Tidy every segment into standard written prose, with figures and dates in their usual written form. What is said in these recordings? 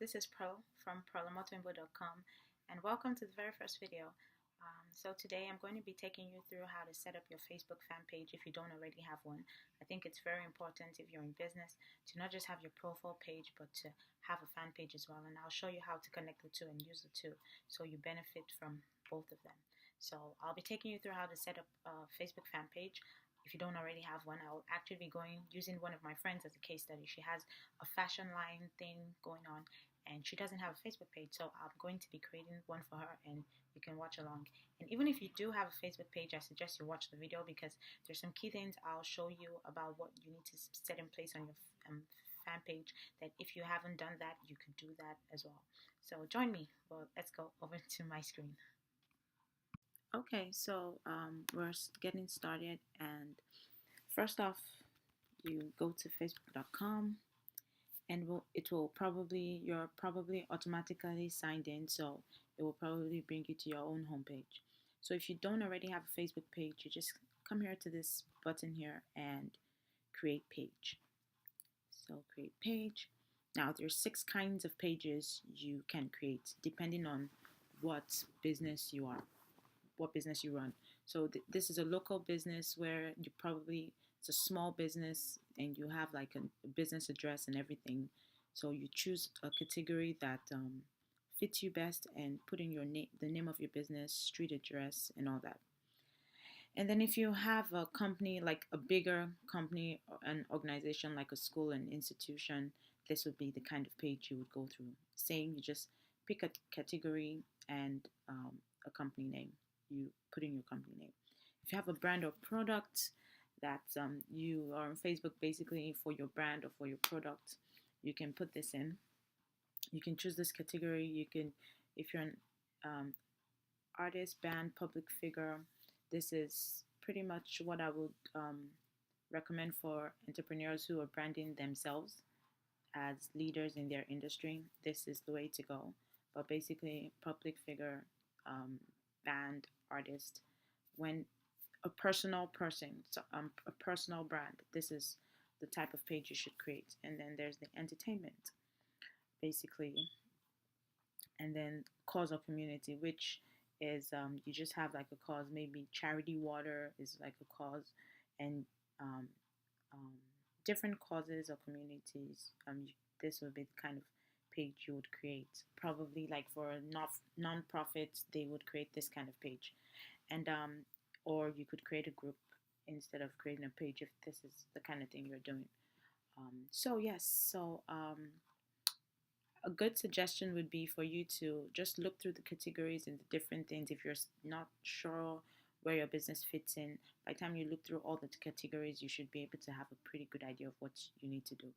This is Pearl from pearlamotoinbo.com, and welcome to the very first video. So today I'm going to be taking you through how to set up your Facebook fan page if you don't already have one. I think it's very important if you're in business to not just have your profile page but to have a fan page as well, and I'll show you how to connect the two and use the two so you benefit from both of them. So I'll be taking you through how to set up a Facebook fan page. If you don't already have one, I'll actually be using one of my friends as a case study. She has a fashion line thing going on and she doesn't have a Facebook page, so I'm going to be creating one for her and you can watch along. And even if you do have a Facebook page, I suggest you watch the video because there's some key things I'll show you about what you need to set in place on your fan page, that if you haven't done that, you could do that as well. So join me. Well, let's go over to my screen. Okay, so we're getting started, and first off, you go to facebook.com, and you're probably automatically signed in, so it will probably bring you to your own homepage. So if you don't already have a Facebook page, you just come here to this button here and create page. So create page. Now there's 6 kinds of pages you can create depending on what business you run. So this is a local business where it's a small business and you have like a business address and everything. So you choose a category that fits you best and put in the name of your business, street address, and all that. And then if you have a company, like a bigger company or an organization like a school and institution, this would be the kind of page you would go through. Saying you just pick a category and a company name. You put in your company name. If you have a brand or product that you are on Facebook basically for your brand or for your product, you can put this in. You can choose this category. You can, if you're an artist, band, public figure, this is pretty much what I would recommend for entrepreneurs who are branding themselves as leaders in their industry. This is the way to go. But basically, public figure, band, artist, when a personal person, so a personal brand, this is the type of page you should create. And then there's the entertainment, basically, and then cause or community, which is you just have like a cause. Maybe charity water is like a cause, and um, um, different causes or communities. This would be the kind of page you would create. Probably like for non-profits, they would create this kind of page, and or you could create a group instead of creating a page if this is the kind of thing you're doing. So yes, a good suggestion would be for you to just look through the categories and the different things. If you're not sure where your business fits in, by the time you look through all the categories, you should be able to have a pretty good idea of what you need to do.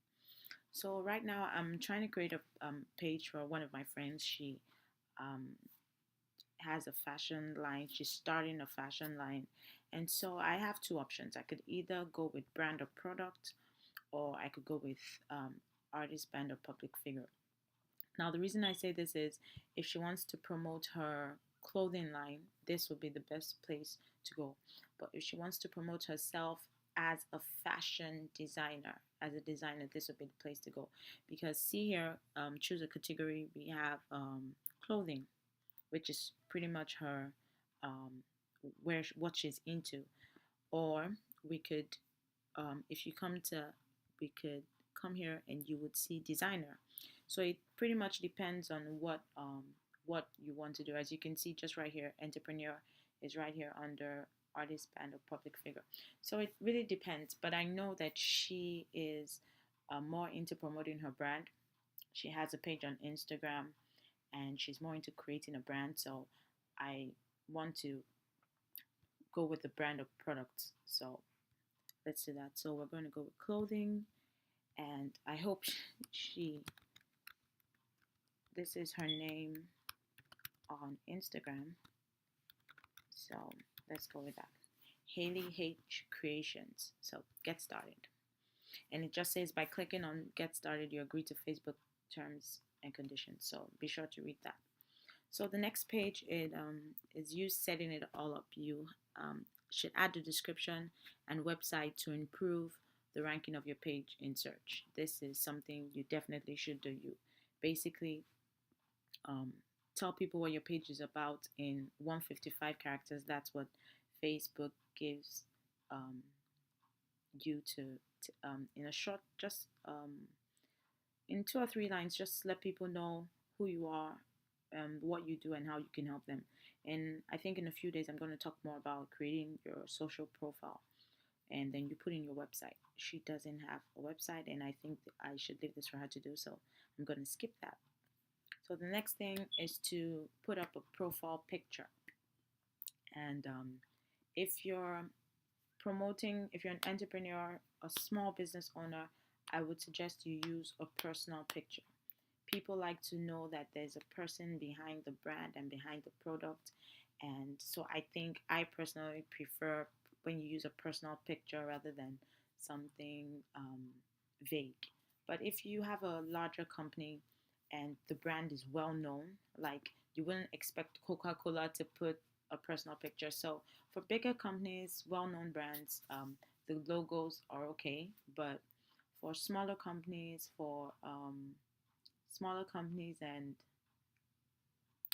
So right now I'm trying to create a page for one of my friends. She um, has a fashion line. She's starting a fashion line. And so I have 2 options. I could either go with brand or product, or I could go with artist, band, or public figure. Now, the reason I say this is if she wants to promote her clothing line, this would be the best place to go. But if she wants to promote herself as a fashion designer, this would be the place to go. Because see here, choose a category. We have clothing, which is pretty much her what she's into. Or we could, if you we could come here and you would see designer. So it pretty much depends on what you want to do. As you can see, just right here, entrepreneur is right here under artist, band, or public figure. So it really depends. But I know that she is more into promoting her brand. She has a page on Instagram, and she's more into creating a brand. So I want to go with the brand of products. So let's do that. So we're going to go with clothing, and I hope this is her name on Instagram. So let's go with that. Haley H Creations. So get started. And it just says by clicking on get started, you agree to Facebook terms and conditions. So be sure to read that. So the next page is you setting it all up. You should add the description and website to improve the ranking of your page in search. This is something you definitely should do. basically um, tell people what your page is about in 155 characters. That's what Facebook gives um, you to in a short, just in 2 or 3 lines, just let people know who you are, what you do, and how you can help them. And I think in a few days, I'm going to talk more about creating your social profile, and then you put in your website. She doesn't have a website, and I think I should leave this for her to do, so I'm going to skip that. So the next thing is to put up a profile picture. And if you're if you're an entrepreneur, a small business owner, I would suggest you use a personal picture. People like to know that there's a person behind the brand and behind the product. And so I think I personally prefer when you use a personal picture rather than something vague. But if you have a larger company and the brand is well known, like you wouldn't expect Coca Cola to put a personal picture. So for bigger companies, well known brands, the logos are okay. But for smaller companies and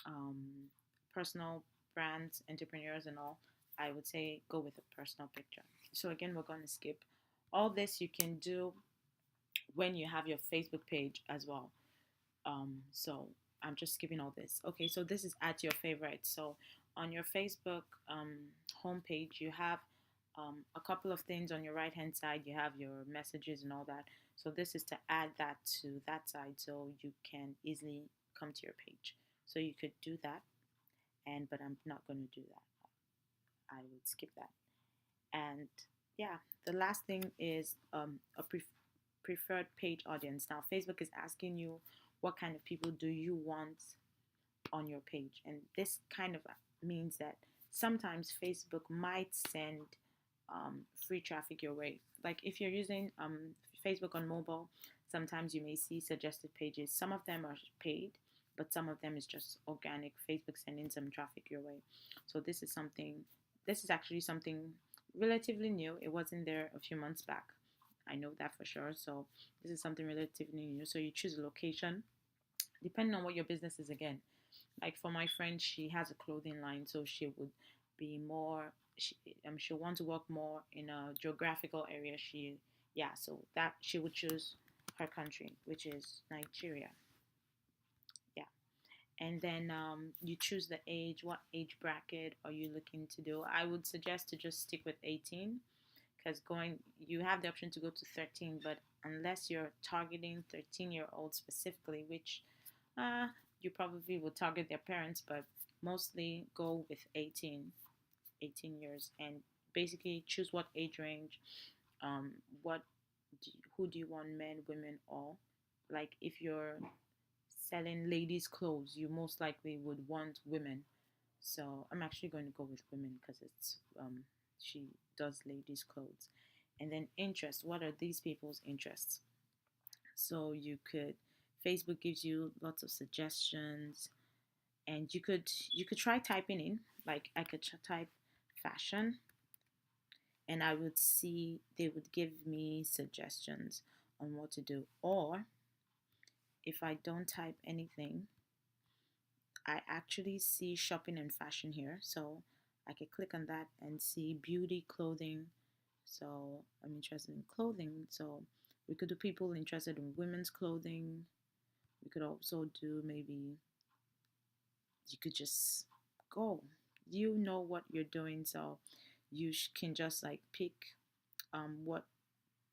um, personal brands, entrepreneurs, and all, I would say go with a personal picture. So again, we're going to skip all this. You can do when you have your Facebook page as well. So I'm just skipping all this. Okay, so this is at your favorites. So on your Facebook homepage, you have a couple of things on your right hand side. You have your messages and all that. So this is to add that to that side so you can easily come to your page. So you could do that, but I'm not going to do that. I would skip that. And yeah, the last thing is preferred page audience. Now, Facebook is asking you what kind of people do you want on your page, and this kind of means that sometimes Facebook might send free traffic your way. Like if you're using Facebook on mobile, sometimes you may see suggested pages. Some of them are paid, but some of them is just organic. Facebook sending some traffic your way. So this is something. This is actually something relatively new. It wasn't there a few months back. I know that for sure. So this is something relatively new. So you choose a location depending on what your business is again. Like for my friend, she has a clothing line, so she would be more. She'll want to work more in a geographical area. So that she would choose her country, which is Nigeria. Yeah, and then you choose the age. What age bracket are you looking to do? I would suggest to just stick with 18 because you have the option to go to 13, but unless you're targeting 13-year-olds specifically, which uh, you probably would target their parents, but mostly go with 18 years, and basically choose what age range, um, what who do you want, men, women, all. Like if you're selling ladies' clothes, you most likely would want women. So I'm actually going to go with women because she does ladies' clothes. And then interest. What are these people's interests? So Facebook gives you lots of suggestions, and you could try typing in, like I could type fashion, and I would see they would give me suggestions on what to do. Or if I don't type anything, I actually see shopping and fashion here. So I could click on that and see beauty, clothing. So I'm interested in clothing. So we could do people interested in women's clothing. We could also do maybe you could just go. You know what you're doing, so you can just like pick what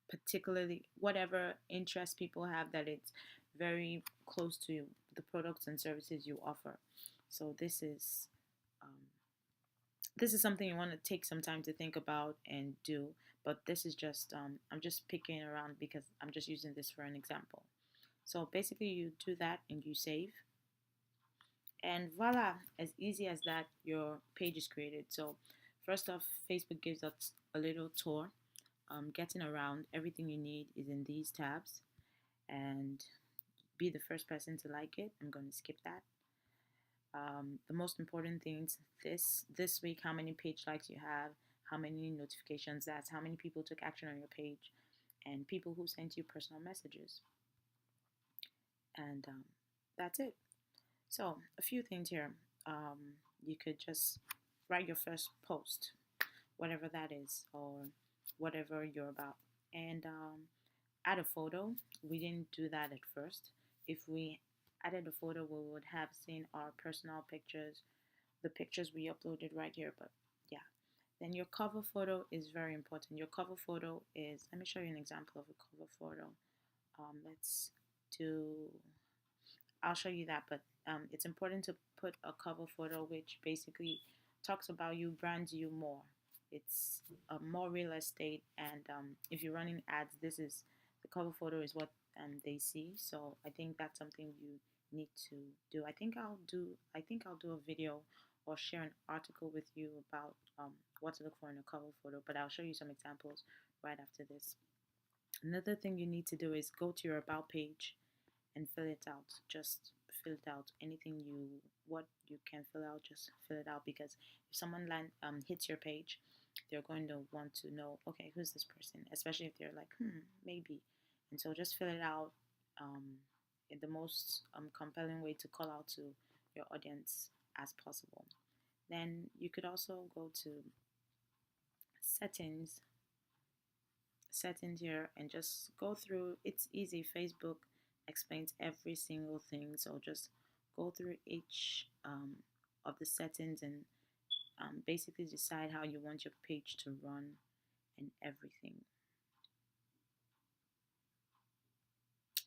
particularly whatever interest people have that it's very close to the products and services you offer. So um, this is something you want to take some time to think about and do. But this is just I'm just picking around because I'm just using this for an example. So basically, you do that and you save. And voila, as easy as that, your page is created. So, first off, Facebook gives us a little tour. Getting around, everything you need is in these tabs. And be the first person to like it. I'm going to skip that. The most important things this week: how many page likes you have, how many notifications. That's how many people took action on your page, and people who sent you personal messages. And that's it. So a few things here. You could just write your first post, whatever that is, or whatever you're about, and add a photo. We didn't do that at first. If we added a photo, we would have seen our personal pictures, the pictures we uploaded right here. But yeah, then your cover photo is very important. Your cover photo is, let me show you an example of a cover photo. Let's do, I'll show you that, but it's important to put a cover photo which basically talks about you, brands you more. It's more real estate, and if you're running ads, this is the cover photo is what they see. So I think that's something you need to do. I think I'll do a video or share an article with you about what to look for in a cover photo. But I'll show you some examples right after this. Another thing you need to do is go to your about page and fill it out. Just fill it out. Anything what you can fill out, just fill it out, because if someone hits your page, they're going to want to know, okay, who's this person? Especially if they're like, maybe. And so just fill it out in the most compelling way to call out to your audience as possible. Then you could also go to settings here and just go through. It's easy. Facebook explains every single thing, so just go through each of the settings and basically decide how you want your page to run and everything.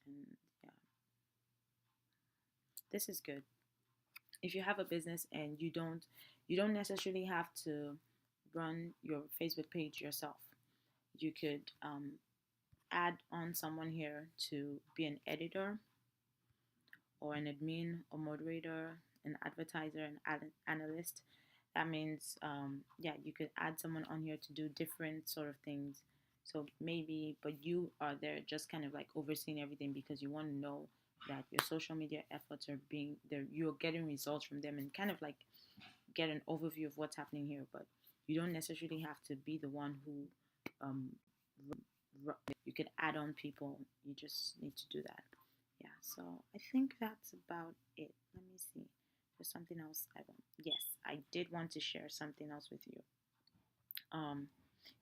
And yeah, this is good. If you have a business and you don't necessarily have to run your Facebook page yourself. You could add on someone here to be an editor or an admin or moderator, an advertiser, an analyst. That means, yeah, you could add someone on here to do different sort of things. So maybe, but you are there just kind of like overseeing everything because you want to know that your social media efforts are being there, you're getting results from them, and kind of like get an overview of what's happening here. But you don't necessarily have to be the one who um, you could add on people. You just need to do that. Yeah, so I think that's about it. Let me see. There's something else I want. Yes, I did want to share something else with you.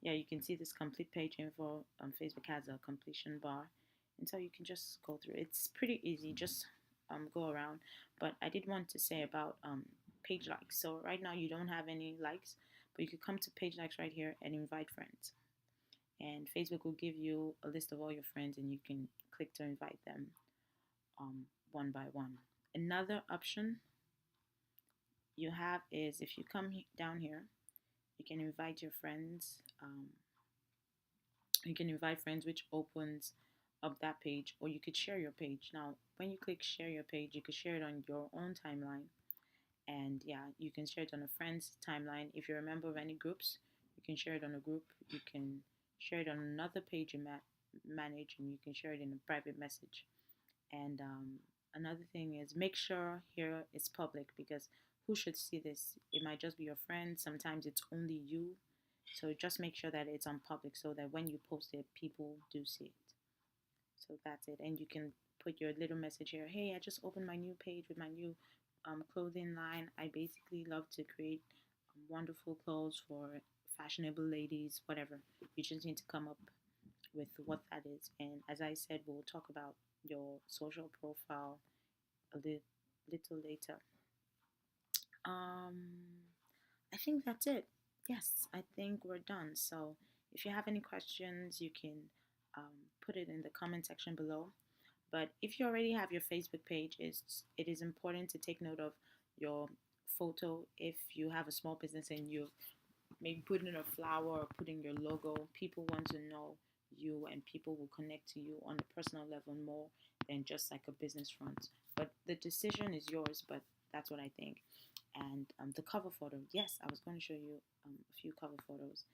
Yeah, you can see this complete page info. Facebook has a completion bar, and so you can just go through. It's pretty easy. Just go around. But I did want to say about page likes. So right now you don't have any likes, but you could come to page likes right here and invite friends. And Facebook will give you a list of all your friends, and you can click to invite them one by one. Another option you have is if you come down here, you can invite your friends. You can invite friends, which opens up that page, or you could share your page. Now, when you click share your page, you could share it on your own timeline. And yeah, you can share it on a friend's timeline. If you're a member of any groups, you can share it on a group. You can share it on another page you manage, and you can share it in a private message. And another thing is make sure here it's public, because who should see this? It might just be your friends. Sometimes it's only you. So just make sure that it's on public so that when you post it, people do see it. So that's it. And you can put your little message here. Hey, I just opened my new page with my new clothing line. I basically love to create wonderful clothes for fashionable ladies, whatever. You just need to come up with what that is. And as I said, we'll talk about your social profile a little later. I think that's it. Yes, I think we're done. So if you have any questions, you can put it in the comment section below. But if you already have your Facebook page, it is important to take note of your photo. If you have a small business and you maybe put in a flower or put in your logo, people want to know you, and people will connect to you on a personal level more than just like a business front. But the decision is yours, but that's what I think. And the cover photo, yes, I was going to show you a few cover photos,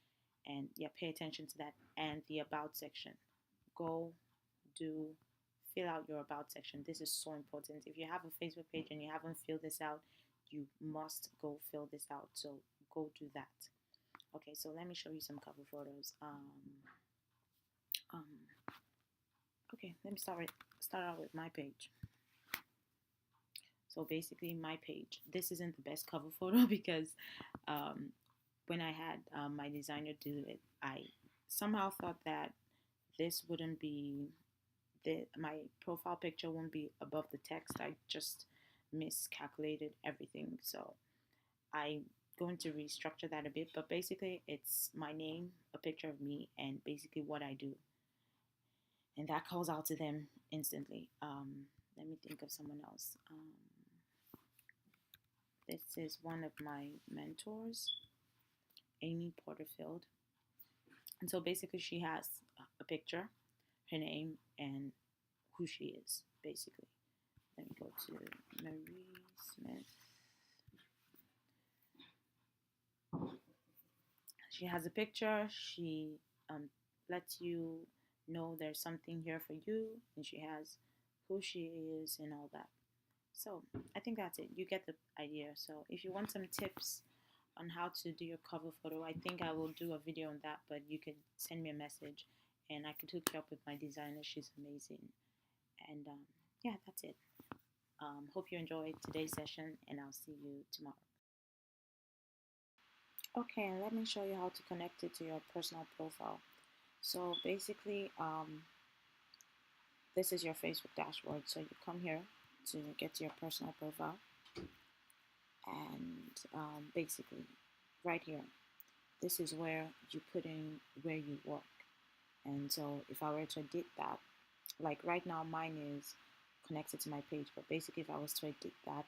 and yeah, pay attention to that. And the about section, go do fill out your about section. This is so important. If you have a Facebook page and you haven't filled this out, you must go fill this out. So go do that. Okay, so let me show you some cover photos. Okay, let me start out with my page. So basically, my page. This isn't the best cover photo because um, when I had my designer do it, I somehow thought that this wouldn't be my profile picture won't be above the text. I just miscalculated everything. So I'm going to restructure that a bit. But basically, it's my name, a picture of me, and basically what I do. And that calls out to them instantly. Let me think of someone else. This is one of my mentors, Amy Porterfield. And so basically, she has a picture, her name, and who she is, basically. Let me go to Marie Smith. She has a picture. She lets you know there's something here for you, and she has who she is and all that. So I think that's it. You get the idea. So if you want some tips on how to do your cover photo, I think I will do a video on that, but you could send me a message and I could hook you up with my designer. She's amazing. And yeah, that's it. Hope you enjoyed today's session, and I'll see you tomorrow. Okay, and let me show you how to connect it to your personal profile. So basically, this is your Facebook dashboard. So you come here to get to your personal profile, and basically, right here, this is where you put in where you work. And so if I were to edit that, like right now, mine is connected to my page, but basically, if I was to edit that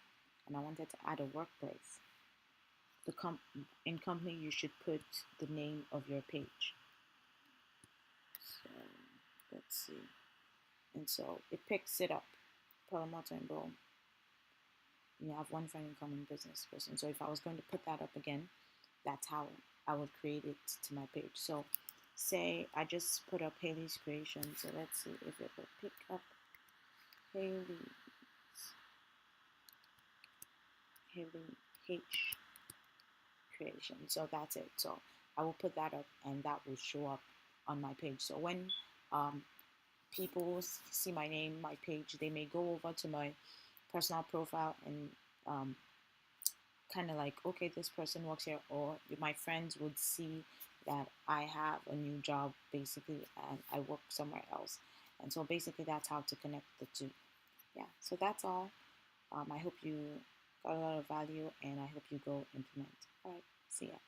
and I wanted to add a workplace, in company you should put the name of your page. So let's see, and so it picks it up. Palamoto and Bo, you have one friend in common, business person. So if I was going to put that up again, that's how I would create it to my page. So say I just put up Haley's creation. So let's see if it will pick up Haley H creation. So that's it. So I will put that up and that will show up on my page. So when people see my name, my page, they may go over to my personal profile and kind of like, okay, this person works here, or my friends would see that I have a new job basically and I work somewhere else. And so basically that's how to connect the two. Yeah, so that's all. I hope you got a lot of value and I hope you go implement. All right, see ya.